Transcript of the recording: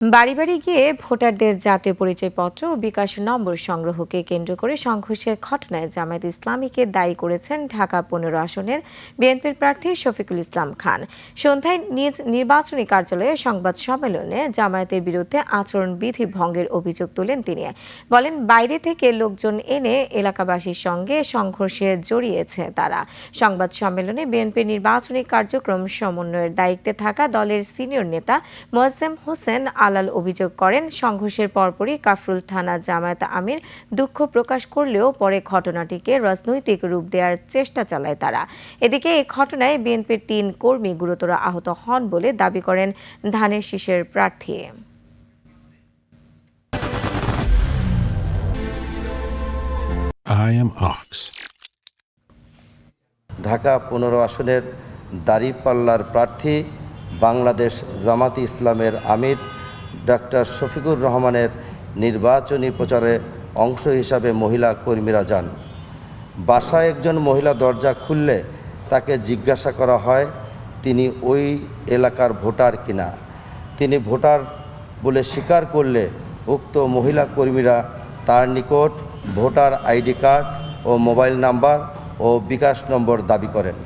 বাড়ি বাড়ি গিয়ে ভোটারদের জাতীয় পরিচয়পত্র ও বিকাশ নম্বর সংগ্রহকে কেন্দ্র করে সংঘর্ষের ঘটনায় জামায়াত ইসলামীকে দায়ী করেছেন ঢাকা ১৫ আসনের বিএনপির প্রার্থী শফিকুল ইসলাম খান। সন্ধ্যায় নিজ নির্বাচনী কার্যালয়ে সংবাদ সম্মেলনে জামায়াতের বিরুদ্ধে আচরণবিধি ভঙ্গের অভিযোগ তোলেন তিনি। বলেন, বাইরে থেকে লোকজন এনে এলাকাবাসীর সঙ্গে সংঘর্ষে জড়িয়েছে তারা। সংবাদ সম্মেলনে বিএনপির নির্বাচনী কার্যক্রম সমন্বয়ের দায়িত্বে থাকা দলের সিনিয়র নেতা মোয়াজ্জেম হোসেন আলাল অভিযোগ করেন, সংঘর্ষের পরপরই কাফরুল থানা জামায়াত আমির দুঃখ প্রকাশ করলেও পরে ঘটনাটিকে রাজনৈতিক রূপ দেওয়ার চেষ্টা চালায় তারা। এদিকে এই ঘটনায় বিএনপির ৩ কর্মী গুরুতর আহত হন বলে দাবি করেন ধানের শীষের প্রার্থী। ঢাকা ১৫ আসনের দাঁড়িপাল্লার প্রার্থী বাংলাদেশ জামাতি ইসলামের আমির ডক্টর শফিকুর রহমানের নির্বাচনী প্রচারে অংশ হিসাবে মহিলা কর্মীরা যান। বাসায় একজন মহিলা দরজা খুললে তাকে জিজ্ঞাসা করা হয় তিনি ওই এলাকার ভোটার কিনা। তিনি ভোটার বলে স্বীকার করলে উক্ত মহিলা কর্মীরা তার নিকট ভোটার আইডি কার্ড ও মোবাইল নাম্বার ও বিকাশ নম্বর দাবি করেন।